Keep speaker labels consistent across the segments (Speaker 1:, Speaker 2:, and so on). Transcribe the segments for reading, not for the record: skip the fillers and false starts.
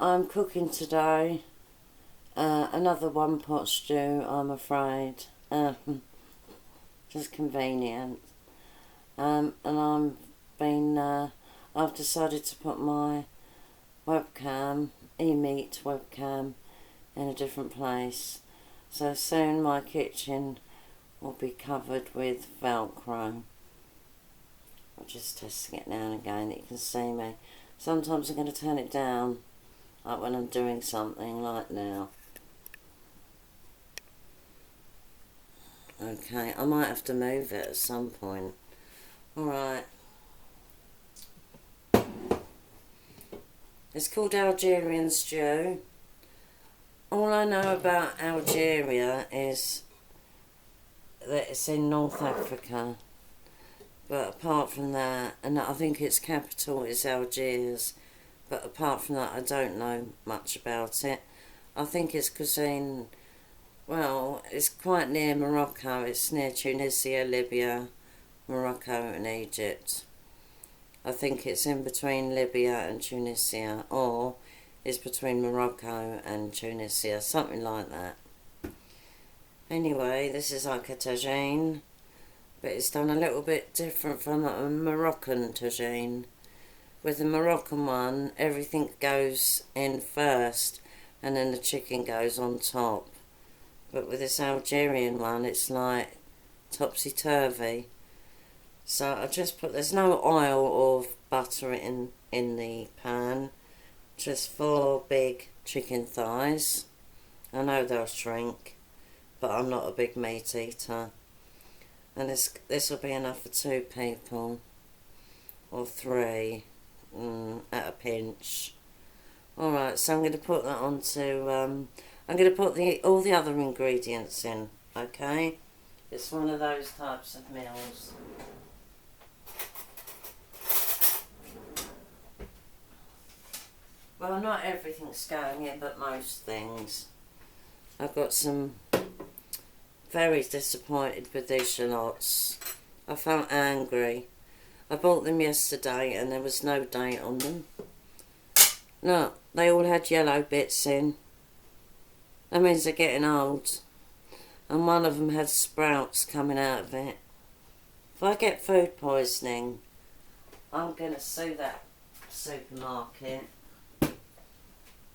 Speaker 1: I'm cooking today another one pot stew, I'm afraid. Just convenient. And I've decided to put my webcam, e-meat webcam, in a different place. So soon my kitchen will be covered with Velcro. I'm just testing it now and again that you can see me. Sometimes I'm going to turn it down, like when I'm doing something like now. Okay, I might have to move it at some point. Alright. It's called Algerian stew. All I know about Algeria is that it's in North Africa. But apart from that, and I think its capital is Algiers, but apart from that I don't know much about it. I think its cuisine, well, it's quite near Morocco. It's near Tunisia, Libya, Morocco and Egypt. I think it's in between Libya and Tunisia, or it's between Morocco and Tunisia, something like that. Anyway, this is like a tagine, but it's done a little bit different from a Moroccan tagine. With the Moroccan one, everything goes in first and then the chicken goes on top. But with this Algerian one, it's like topsy-turvy. So I just put, there's no oil or butter in the pan, just 4 big chicken thighs. I know they'll shrink, but I'm not a big meat eater. And this will be enough for 2 people, or 3, at a pinch. Alright, so I'm going to put that onto, I'm going to put all the other ingredients in, okay? It's one of those types of meals. Well, not everything's going in, but most things. I've got some very disappointed with these shallots. I felt angry. I bought them yesterday and there was no date on them. Look, they all had yellow bits in. That means they're getting old. And one of them had sprouts coming out of it. If I get food poisoning, I'm going to sue that supermarket.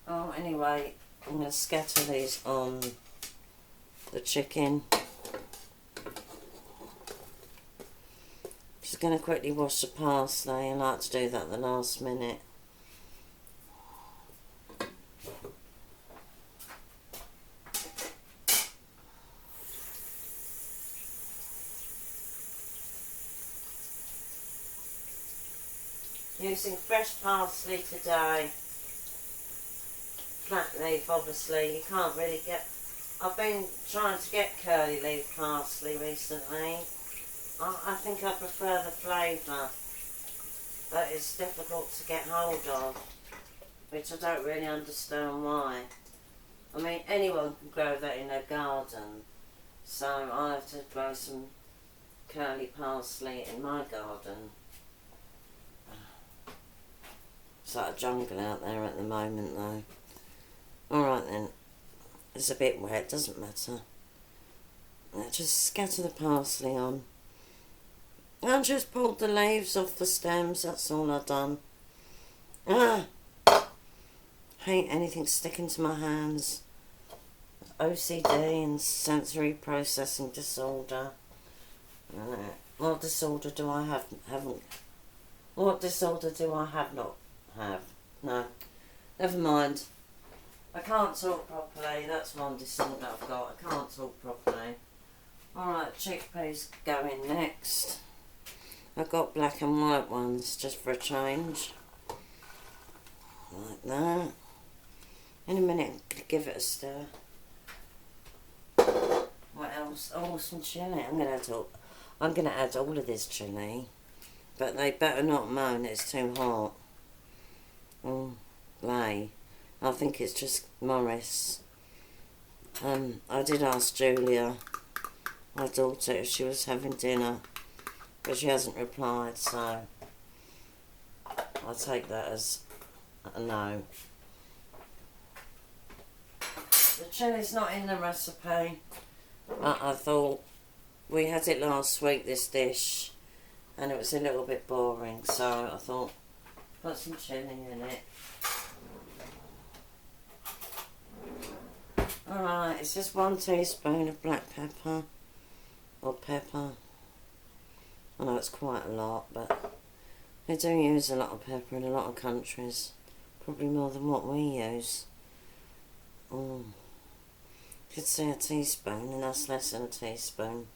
Speaker 1: Oh, anyway, I'm going to scatter these on the chicken. Just going to quickly wash the parsley. I like to do that at the last minute. Using fresh parsley today. Flat leaf, obviously, you can't really get. I've been trying to get curly leaf parsley recently. I think I prefer the flavour, but it's difficult to get hold of, which I don't really understand why. I mean, anyone can grow that in their garden, so I have to grow some curly parsley in my garden. It's like a jungle out there at the moment, though. Alright then, it's a bit wet, doesn't matter. Now just scatter the parsley on. I just pulled the leaves off the stems, that's all I've done. Hate anything sticking to my hands. OCD and sensory processing disorder. What disorder do I have? What disorder do I not have? No, never mind. I can't talk properly, that's one disorder I've got, I can't talk properly. Alright, chickpeas go in next. I've got black and white ones, just for a change. Like that. In a minute, I'm going to give it a stir. What else? Oh, some chilli. I'm going to add all of this chilli. But they better not moan, it's too hot. Lay. I think it's just Morris. I did ask Julia, my daughter, if she was having dinner, but she hasn't replied, so I'll take that as a no. The chili's not in the recipe, but I thought we had it last week, this dish, and it was a little bit boring, so I thought put some chili in it. Alright, it's just 1 teaspoon of black pepper, or pepper. I know it's quite a lot, but they do use a lot of pepper in a lot of countries. Probably more than what we use. You could say a teaspoon, and that's less than a teaspoon.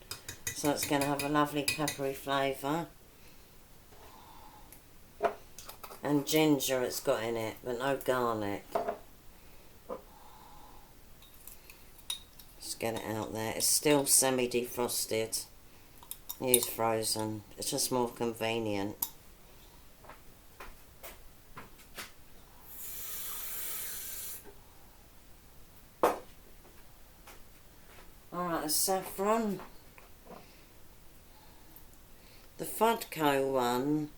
Speaker 1: So it's going to have a lovely peppery flavour. And ginger it's got in it, but no garlic. Just get it out there. It's still semi-defrosted. Use frozen. It's just more convenient. Alright, the saffron. The vodka one,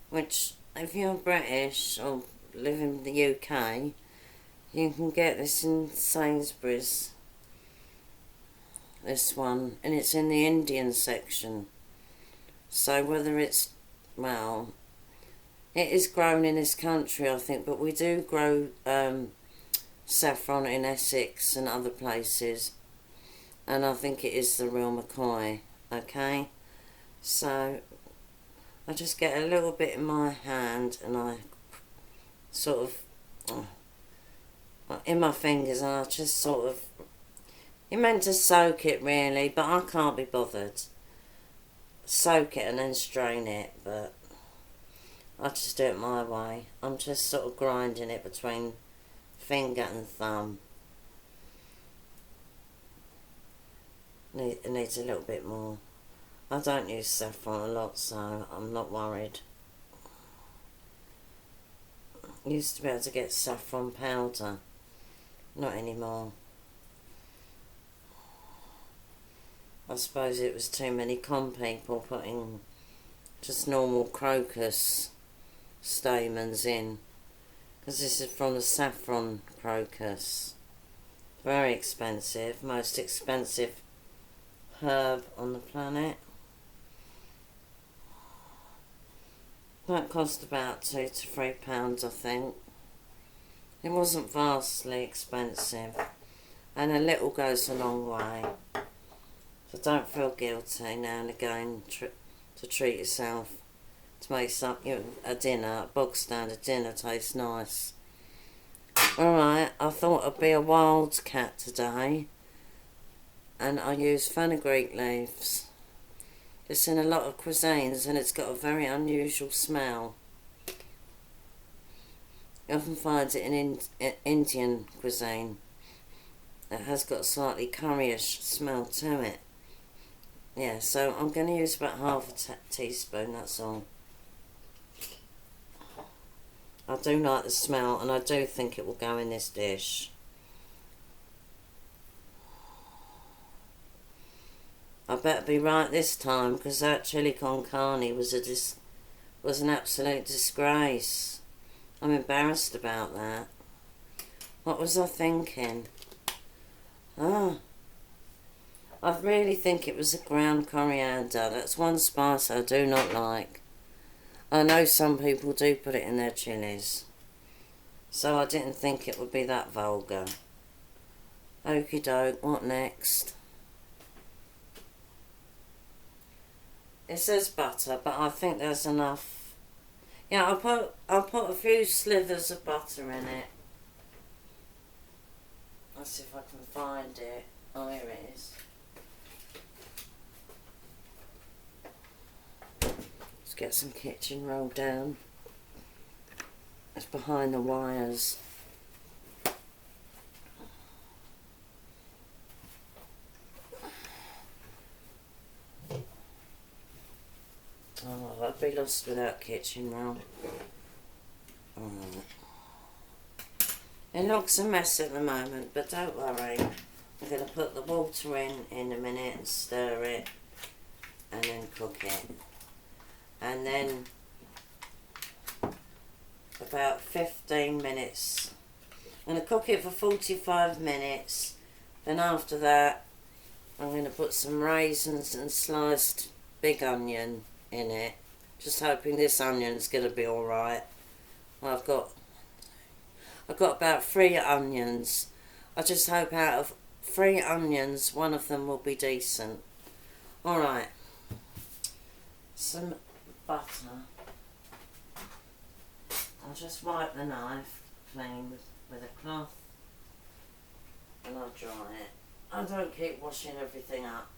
Speaker 1: which if you're British or live in the UK, you can get this in Sainsbury's. This one, and it's in the Indian section. So whether it's, well, it is grown in this country, I think, but we do grow saffron in Essex and other places, and I think it is the real McCoy. Okay, so I just get a little bit in my hand and I sort of in my fingers, and I just sort of, you're meant to soak it really, but I can't be bothered. Soak it and then strain it, but I just do it my way. I'm just sort of grinding it between finger and thumb. It needs a little bit more. I don't use saffron a lot, so I'm not worried. Used to be able to get saffron powder, not anymore. I suppose it was too many con people putting just normal crocus stamens in, because this is from the saffron crocus. Very expensive, most expensive herb on the planet. That cost about £2 to £3, I think. It wasn't vastly expensive, and a little goes a long way. So don't feel guilty now and again to treat yourself, to make something, a dinner, a bog standard dinner taste nice. Alright, I thought I'd be a wild cat today, and I use fenugreek leaves. It's in a lot of cuisines and it's got a very unusual smell. You often find it in Indian cuisine. It has got a slightly curryish smell to it. Yeah, so I'm going to use about half a teaspoon, that's all. I do like the smell, and I do think it will go in this dish. I better be right this time, because that chili con carne was an absolute disgrace. I'm embarrassed about that. What was I thinking? I really think it was a ground coriander. That's one spice I do not like. I know some people do put it in their chilies, so I didn't think it would be that vulgar. Okie doke, what next? It says butter, but I think there's enough. Yeah, I'll put a few slithers of butter in it. Let's see if I can find it. Oh, here it is. Let's get some kitchen roll down. It's behind the wires. Oh, I'd be lost without kitchen roll. Alright. It looks a mess at the moment, but don't worry. I'm going to put the water in a minute and stir it, and then cook it. And then about 15 minutes I'm going to cook it for 45 minutes. Then after that, I'm going to put some raisins and sliced big onion in it. Just hoping this onion's going to be alright. I've got about 3 onions. I just hope out of 3 onions, one of them will be decent. Alright. Some butter. I'll just wipe the knife clean with a cloth and I'll dry it. I don't keep washing everything up.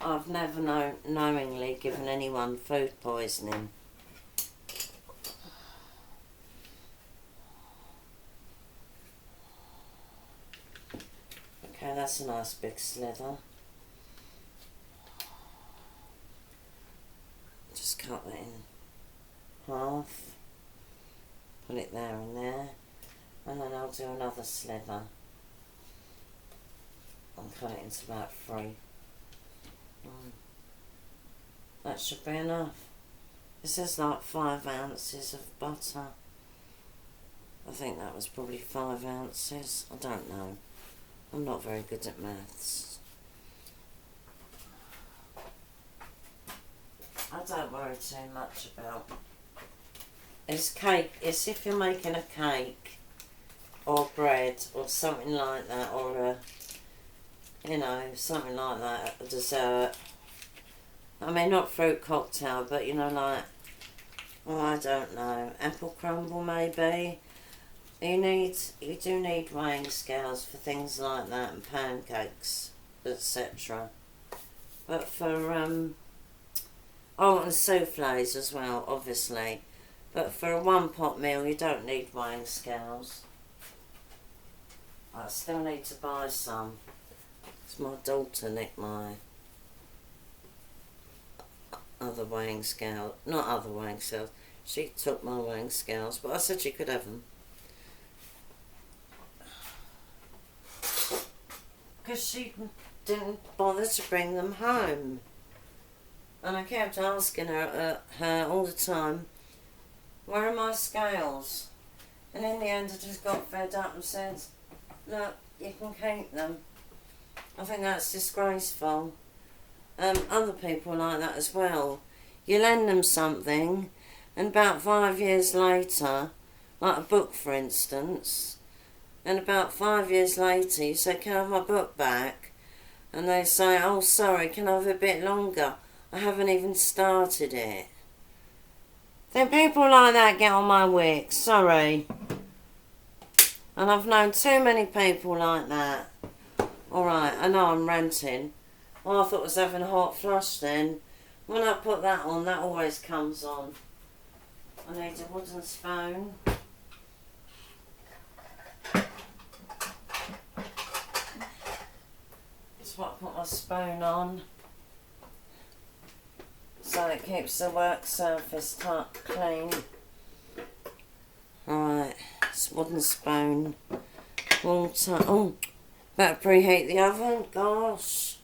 Speaker 1: I've never knowingly given anyone food poisoning. Okay, that's a nice big slither. Just cut that in half. Put it there and there. And then I'll do another slither. I'll cut it into about 3. That should be enough. This is like 5 ounces of butter. I think that was probably 5 ounces. I don't know. I'm not very good at maths. I don't worry too much about. It's cake. It's if you're making a cake or bread or something like that, or a, you know, something like that, a dessert. I mean, not fruit cocktail, but you know, like, oh, I don't know, apple crumble maybe. You do need weighing scales for things like that, and pancakes, etc. But for oh, and souffles as well, obviously. But for a 1-pot meal, you don't need weighing scales. I still need to buy some. It's my daughter nicked my other weighing scale. Not other weighing scales. She took my weighing scales, but I said she could have them. Because she didn't bother to bring them home. And I kept asking her all the time, where are my scales? And in the end I just got fed up and said, look, you can keep them. I think that's disgraceful. Other people like that as well. You lend them something and about 5 years later, like a book for instance, and about 5 years later you say, can I have my book back? And they say, oh sorry, can I have a bit longer? I haven't even started it. Then people like that get on my wick, sorry. And I've known too many people like that. Alright, I know I'm ranting. Well, I thought I was having a hot flush then. When I put that on, that always comes on. I need a wooden spoon. That's what I put my spoon on. So it keeps the work surface clean. Alright, it's wooden spoon. Water. Oh, better preheat the oven. Gosh.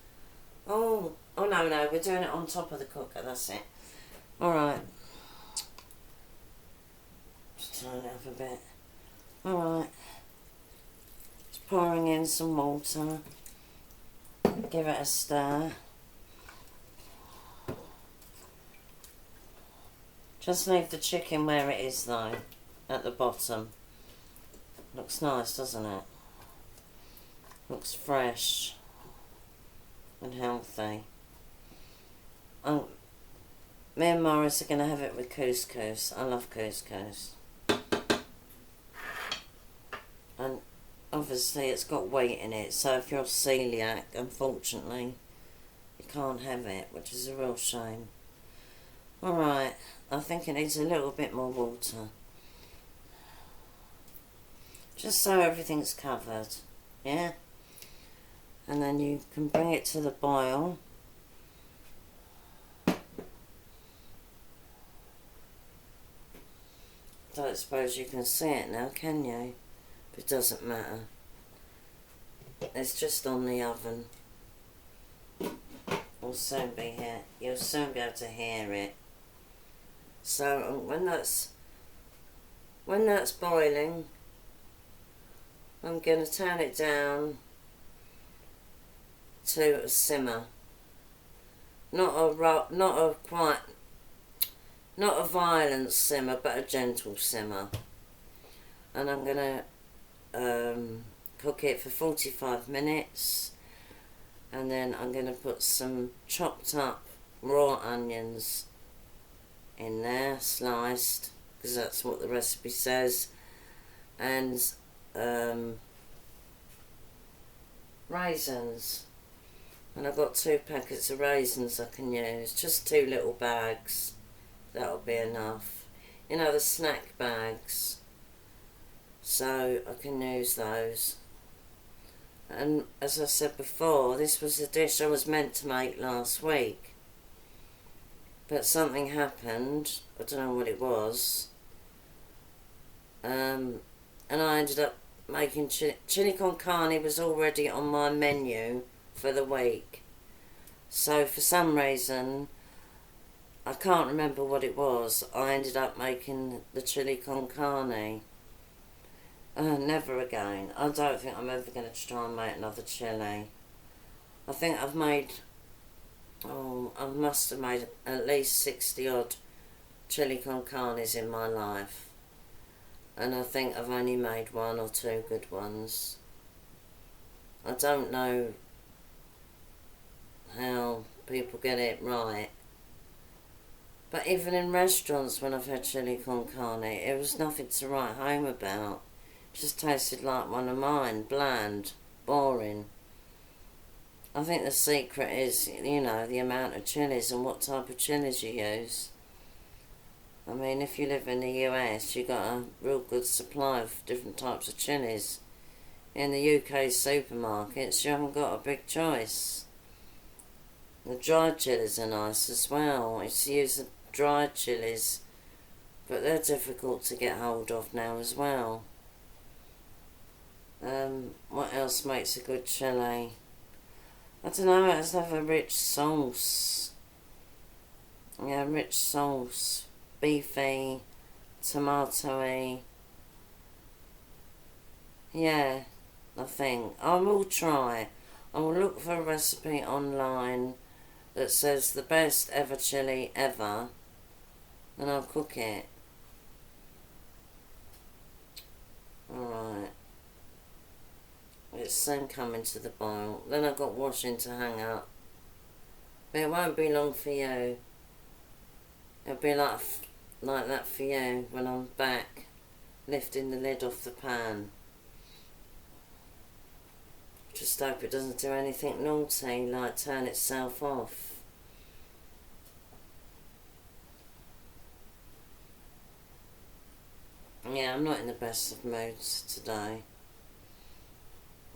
Speaker 1: Oh no, we're doing it on top of the cooker, that's it. Alright. Just turn it up a bit. Alright. Just pouring in some water. Give it a stir. Just leave the chicken where it is though, at the bottom. Looks nice, doesn't it? Looks fresh and healthy. Me and Morris are going to have it with couscous. I love couscous. And obviously it's got wheat in it, so if you're celiac, unfortunately, you can't have it, which is a real shame. Alright, I think it needs a little bit more water. Just so everything's covered, yeah? And then you can bring it to the boil. Don't suppose you can see it now, can you? But it doesn't matter. It's just on the oven. We'll soon be here. You'll soon be able to hear it. So when When that's boiling, I'm going to turn it down to a simmer. Not a violent simmer, but a gentle simmer. And I'm going to cook it for 45 minutes. And then I'm going to put some chopped up raw onions in there, sliced, because that's what the recipe says. And raisins. And I've got 2 packets of raisins I can use. Just 2 little bags. That'll be enough. You know, the snack bags. So I can use those. And as I said before, this was a dish I was meant to make last week. But something happened. I don't know what it was. And I ended up making chili con carne was already on my menu for the week. So for some reason, I can't remember what it was, I ended up making the chili con carne. Never again. I don't think I'm ever going to try and make another chili. I think I've made, I must have made at least 60 odd chili con carnes in my life. And I think I've only made 1 or 2 good ones. I don't know how people get it right. But even in restaurants when I've had chili con carne, it was nothing to write home about. It just tasted like one of mine, bland, boring. I think the secret is, you know, the amount of chilies and what type of chilies you use. I mean, if you live in the US, you got a real good supply of different types of chilies. In the UK supermarkets, you haven't got a big choice. The dried chilies are nice as well. I used to use the dried chilies, but they're difficult to get hold of now as well. What else makes a good chili? I don't know, it has to have a rich sauce. Yeah, rich sauce. Beefy, tomatoey. Yeah, I think. I will try. I will look for a recipe online that says the best ever chili ever, and I'll cook it. Alright. It's soon coming to the boil. Then I've got washing to hang up. But it won't be long for you. It'll be like that for you when I'm back lifting the lid off the pan. Just hope it doesn't do anything naughty, like turn itself off. Yeah, I'm not in the best of moods today.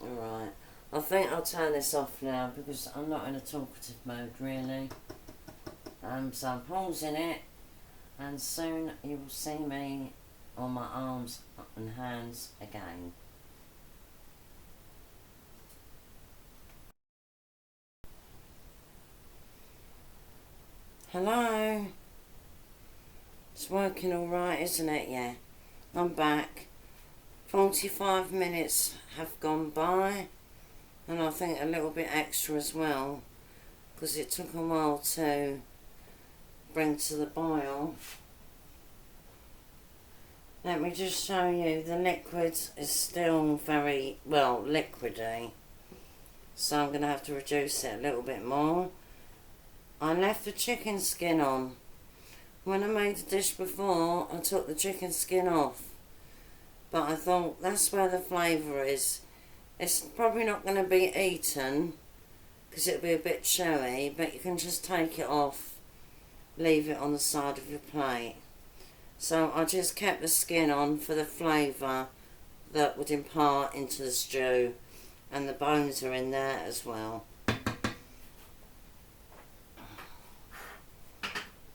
Speaker 1: Alright, I think I'll turn this off now because I'm not in a talkative mode really. So I'm pausing it, and soon you will see me on my arms and hands again. Hello? It's working alright, isn't it? Yeah. I'm back. 45 minutes have gone by, and I think a little bit extra as well, because it took a while to bring to the boil. Let me just show you, the liquid is still very, well, liquidy, so I'm going to have to reduce it a little bit more. I left the chicken skin on. When I made the dish before, I took the chicken skin off, but I thought that's where the flavour is. It's probably not going to be eaten because it'll be a bit chewy, but you can just take it off, leave it on the side of your plate. So I just kept the skin on for the flavour that would impart into the stew, and the bones are in there as well.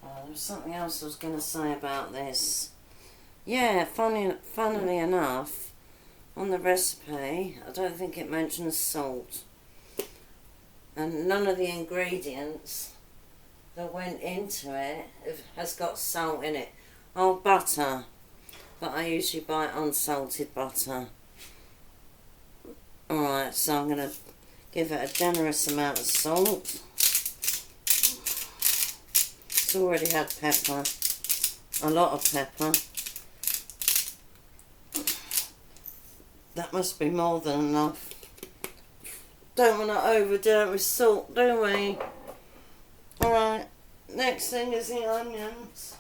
Speaker 1: There was something else I was going to say about this. Yeah, funnily enough, on the recipe, I don't think it mentions salt. And none of the ingredients that went into it has got salt in it. Oh, butter. but I usually buy unsalted butter. Alright, so I'm going to give it a generous amount of salt. It's already had pepper, a lot of pepper. That must be more than enough. Don't want to overdo it with salt, do we? Alright, next thing is the onions.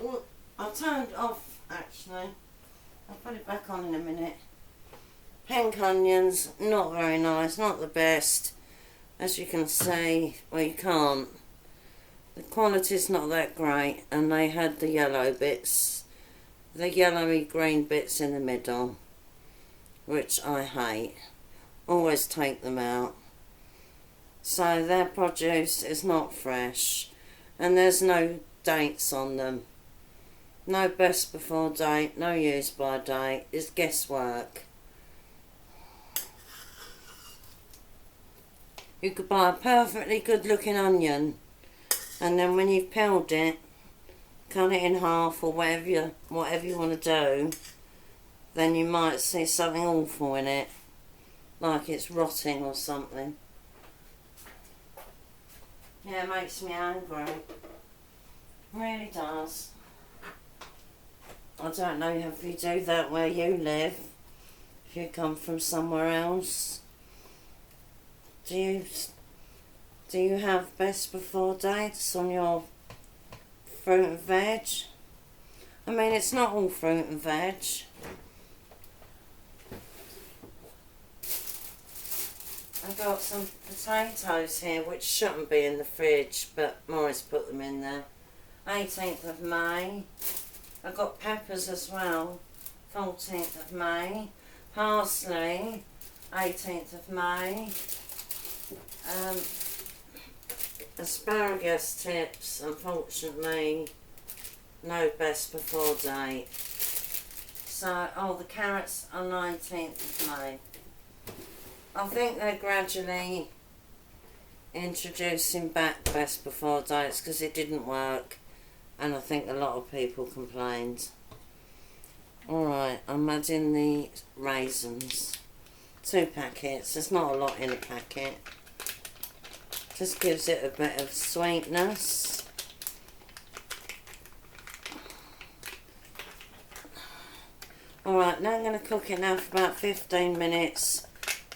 Speaker 1: Oh, I turned off actually. I'll put it back on in a minute. Pink onions, not very nice, not the best. As you can see, well you can't. The quality's not that great, and they had the yellow bits, the yellowy green bits in the middle, which I hate. Always take them out. So their produce is not fresh, and there's no dates on them. No best before date, no use by date. It's guesswork. You could buy a perfectly good looking onion, and then when you've peeled it, cut it in half or whatever you want to do, then you might see something awful in it, like it's rotting or something. Yeah, it makes me angry. It really does. I don't know if you do that where you live, if you come from somewhere else. Do you have best before dates on your fruit and veg? I mean, it's not all fruit and veg. I've got some potatoes here which shouldn't be in the fridge, but Maurice put them in there. 18th of May. I've got peppers as well. 14th of May. Parsley. 18th of May. Asparagus tips, unfortunately, no best before date. So, the carrots are 19th of May. I think they're gradually introducing back best before dates because it didn't work, and I think a lot of people complained. Alright, I'm adding the raisins. 2 packets, there's not a lot in a packet. Just gives it a bit of sweetness. Alright, now I'm going to cook it now for about 15 minutes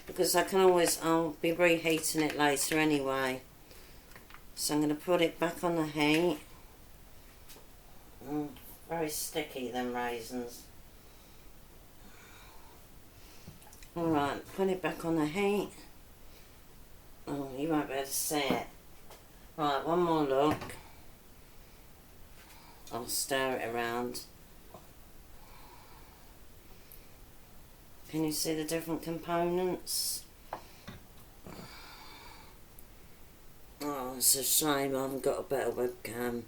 Speaker 1: because I'll be reheating it later anyway. So I'm going to put it back on the heat. Very sticky, them raisins. Alright, put it back on the heat. Oh, you won't be able to see it. Right, one more look. I'll stir it around. Can you see the different components? Oh, it's a shame I haven't got a better webcam.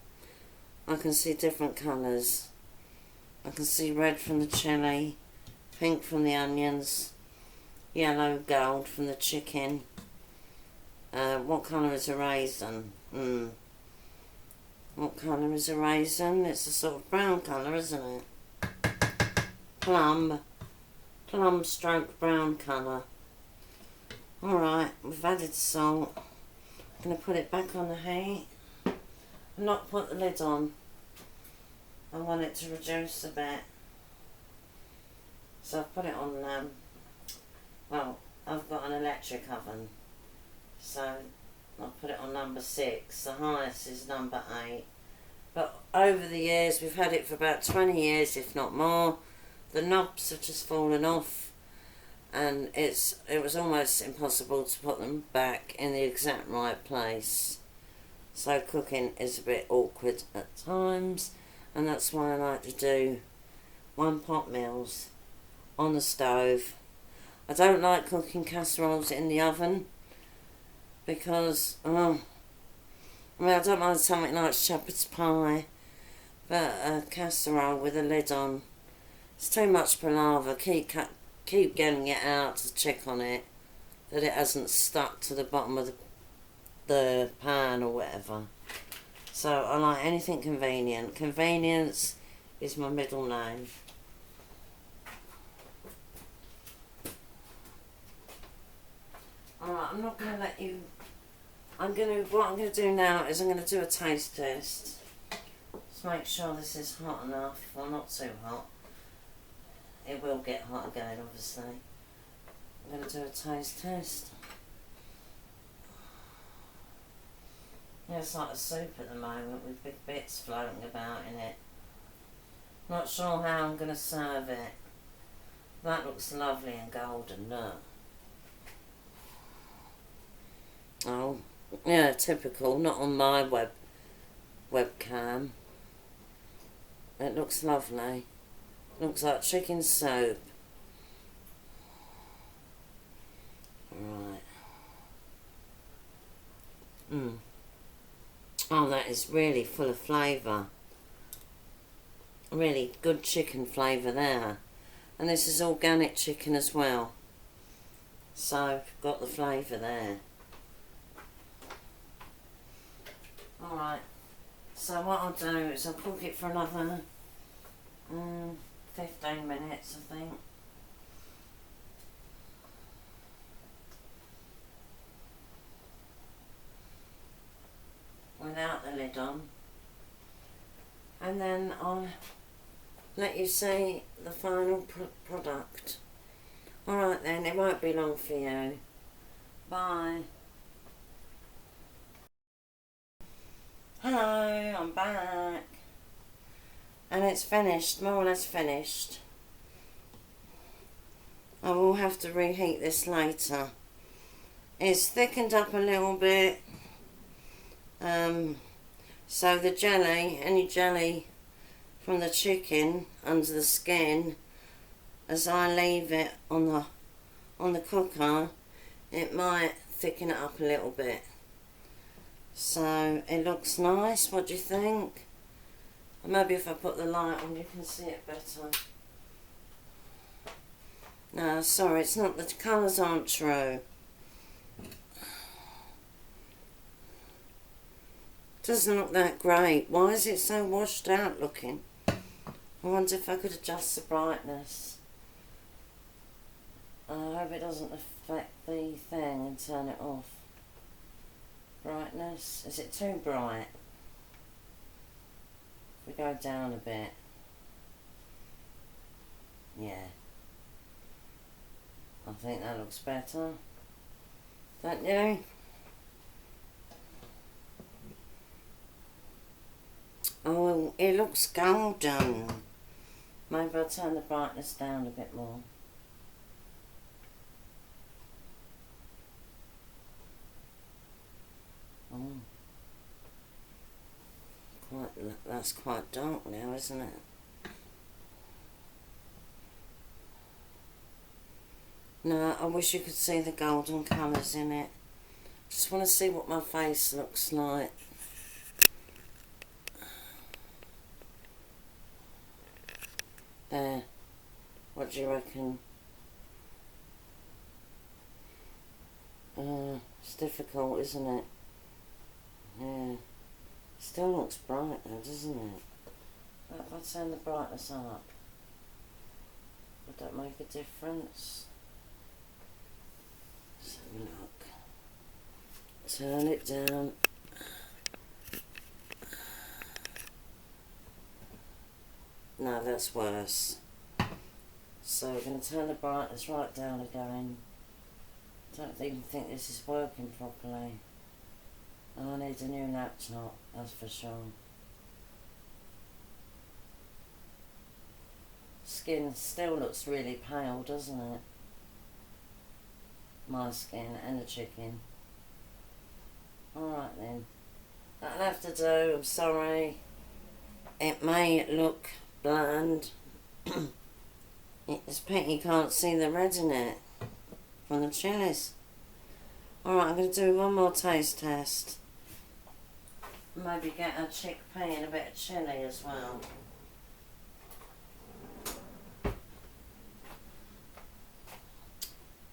Speaker 1: I can see different colours. I can see red from the chilli, pink from the onions, yellow gold from the chicken. What colour is a raisin? What colour is a raisin? It's a sort of brown colour, isn't it? Plum stroke brown colour. Alright, we've added salt. I'm going to put it back on the heat. And not put the lid on. I want it to reduce a bit. So I've put it on, well, I've got an electric oven. So I'll put it on number 6. The highest is number 8. But over the years, we've had it for about 20 years, if not more. The knobs have just fallen off, and it was almost impossible to put them back in the exact right place. So cooking is a bit awkward at times, and that's why I like to do one-pot meals on the stove. I don't like cooking casseroles in the oven because, I don't mind something like shepherd's pie, but a casserole with a lid on, it's too much palaver. Keep getting it out to check on it, that it hasn't stuck to the bottom of the pan or whatever. So I like anything convenient. Convenience is my middle name. Alright, I'm not going to let you... What I'm going to do now is I'm going to do a taste test. Just make sure this is hot enough. Well, not too hot. It will get hot again, obviously. I'm going to do a taste test. Yeah, it's like a soup at the moment with big bits floating about in it. Not sure how I'm going to serve it. That looks lovely and golden, look. Oh, yeah, typical, not on my webcam. It looks lovely. Looks like chicken soup. Right. Oh, that is really full of flavour. Really good chicken flavour there. And this is organic chicken as well. So, got the flavour there. Alright. So what I'll do is I'll cook it for another 15 minutes, I think. Without the lid on. And then I'll let you see the final product. Alright then, it won't be long for you. Bye. Hello, I'm back. And it's finished, more or less finished. I will have to reheat this later. It's thickened up a little bit. So the jelly, any jelly from the chicken under the skin, as I leave it on the cooker, it might thicken it up a little bit. So it looks nice. What do you think? Maybe if I put the light on you can see it better. No, sorry, it's not, the colours aren't true. Doesn't look that great. Why is it so washed out looking? I wonder if I could adjust the brightness. I hope it doesn't affect the thing and turn it off. Brightness. Is it too bright? If we go down a bit. Yeah. I think that looks better. Don't you? Oh, it looks golden. Maybe I'll turn the brightness down a bit more. Oh. That's quite dark now, isn't it? No, I wish you could see the golden colours in it. Just want to see what my face looks like. There. What do you reckon? It's difficult, isn't it? Yeah. Still looks bright though, doesn't it? But if I turn the brightness up, would that make a difference? Let's have a look. Turn it down. No, that's worse. So we're going to turn the brightness right down again. Don't even think this is working properly. And I need a new laptop, that's for sure. Skin still looks really pale, doesn't it? My skin and the chicken. Alright then. That'll have to do, I'm sorry. It may look bland. It's a pity you can't see the red in it from the chilies. Alright, I'm going to do one more taste test. Maybe get a chickpea and a bit of chilli as well.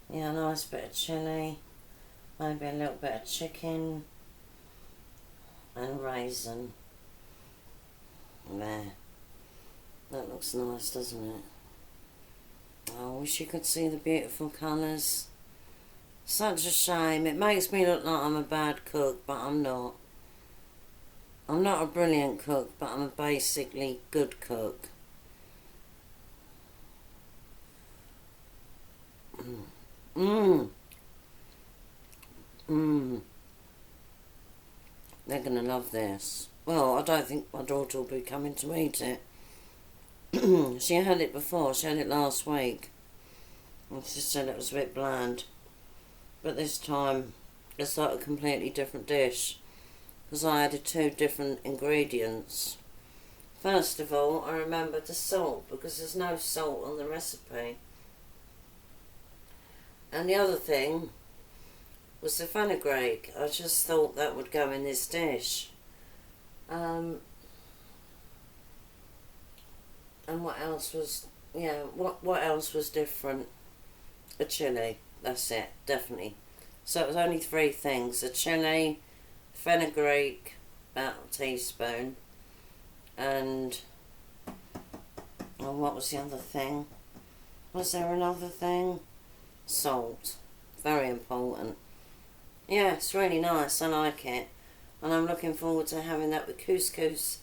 Speaker 1: Yeah, a nice bit of chilli. Maybe a little bit of chicken. And raisin. There. That looks nice, doesn't it? Oh, I wish you could see the beautiful colours. Such a shame. It makes me look like I'm a bad cook, but I'm not. I'm not a brilliant cook, but I'm a basically good cook. Mmm. Mmm. They're going to love this. Well, I don't think my daughter will be coming to eat it. She had it before. She had it last week. And she said it was a bit bland. But this time, it's like a completely different dish. Because I added 2 different ingredients. First of all, I remembered the salt, because there's no salt on the recipe. And the other thing was the fenugreek. I just thought that would go in this dish. And what else was, what else was different? A chilli, that's it, definitely. So it was only 3 things: a chilli, fenugreek, about a teaspoon, and, what was the other thing? Was there another thing? Salt, very important. Yeah, it's really nice, I like it. And I'm looking forward to having that with couscous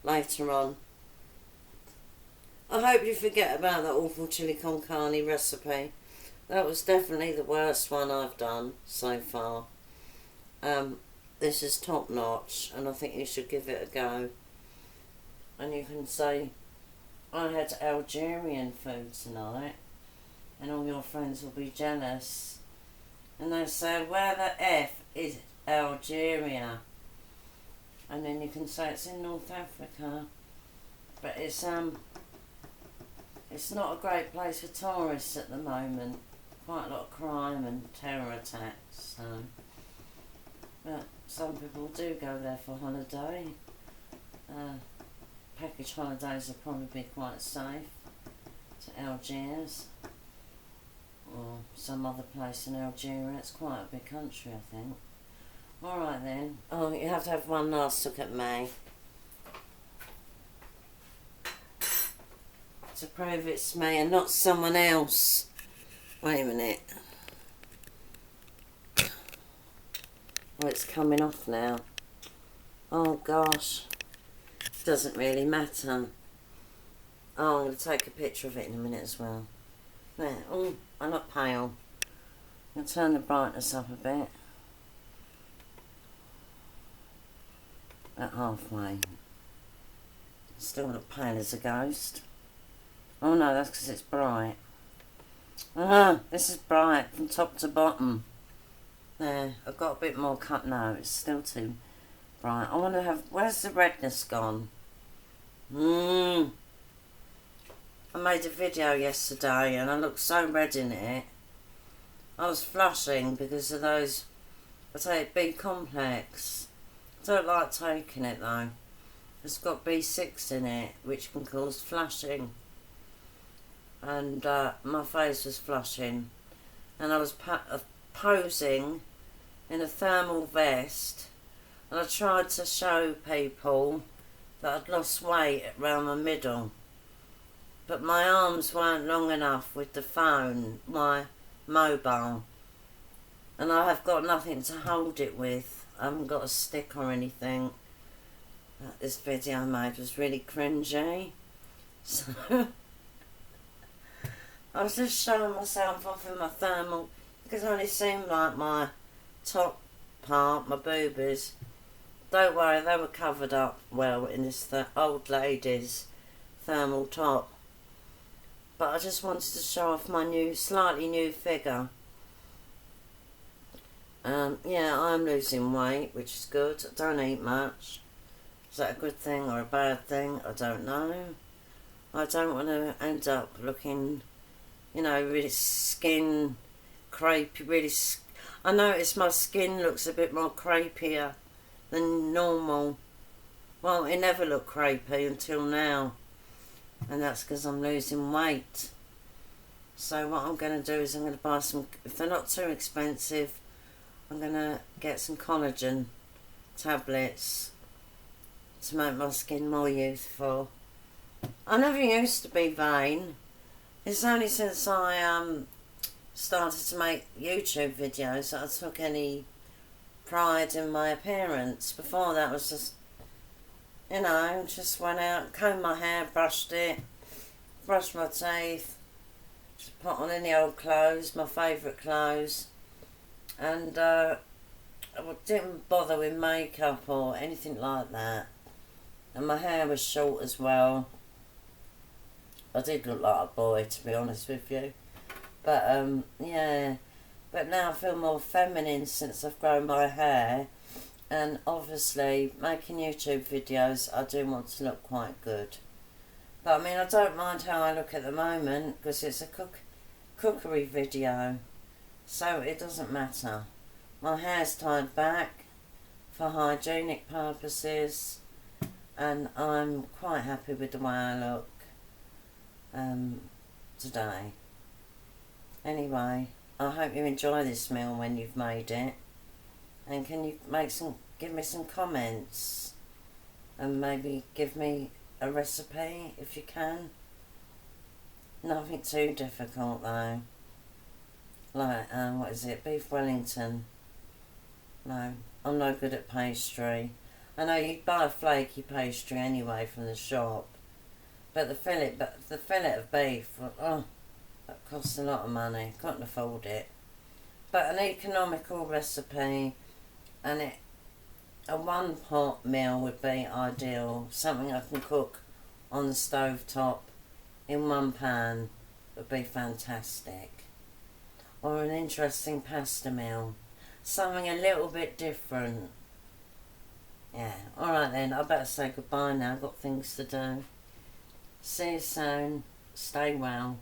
Speaker 1: later on. I hope you forget about that awful chili con carne recipe. That was definitely the worst one I've done so far. This is top notch, and I think you should give it a go. And you can say, I had Algerian food tonight, and all your friends will be jealous. And they say, where the F is Algeria? And then you can say it's in North Africa. But it's not a great place for tourists at the moment. Quite a lot of crime and terror attacks. But some people do go there for holiday. Package holidays will probably be quite safe to Algiers. Or some other place in Algeria. It's quite a big country, I think. Alright then. Oh, you have to have one last look at me. To prove it's me and not someone else. Wait a minute. Oh, it's coming off now. Oh gosh. Doesn't really matter. Oh, I'm going to take a picture of it in a minute as well. There. Oh, I look pale. I'm going to turn the brightness up a bit. At halfway. Still look pale as a ghost. Oh no, that's because it's bright. This is bright from top to bottom. There, I've got a bit more cut now. It's still too bright. I want to have... Where's the redness gone? I made a video yesterday and I looked so red in it. I was flushing because of those... I take B complex. I don't like taking it though. It's got B6 in it, which can cause flushing. And my face was flushing. And I was posing in a thermal vest. And I tried to show people that I'd lost weight around my middle. But my arms weren't long enough with the phone, my mobile. And I have got nothing to hold it with. I haven't got a stick or anything. This video I made was really cringy. So I was just showing myself off in my thermal because it only seemed like my top part, my boobies. Don't worry, they were covered up well in this old lady's thermal top. But I just wanted to show off my slightly new figure. Yeah, I'm losing weight, which is good. I don't eat much. Is that a good thing or a bad thing? I don't know. I don't want to end up looking, you know, really skin crepey, really... I notice my skin looks a bit more crepier than normal. Well, it never looked crepey until now. And that's because I'm losing weight. So what I'm going to do is I'm going to buy some... If they're not too expensive, I'm going to get some collagen tablets to make my skin more youthful. I never used to be vain. It's only since I started to make YouTube videos that I took any pride in my appearance. Before that was just, you know, just went out, combed my hair, brushed it, brushed my teeth, just put on any old clothes, my favourite clothes, and I didn't bother with makeup or anything like that. And my hair was short as well. I did look like a boy, to be honest with you. But, yeah. But now I feel more feminine since I've grown my hair. And obviously, making YouTube videos, I do want to look quite good. But, I mean, I don't mind how I look at the moment, because it's a cookery video. So it doesn't matter. My hair's tied back for hygienic purposes. And I'm quite happy with the way I look today. Anyway, I hope you enjoy this meal when you've made it. And can you give me some comments? And maybe give me a recipe if you can. Nothing too difficult though. Like, what is it? Beef Wellington. No, I'm no good at pastry. I know you buy a flaky pastry anyway from the shop. But the fillet of beef, oh, that costs a lot of money. Can't afford it. But an economical recipe, and a one-pot meal would be ideal. Something I can cook on the stove top in one pan would be fantastic. Or an interesting pasta meal. Something a little bit different. Yeah, alright then, I better say goodbye now. I've got things to do. See you soon. Stay well.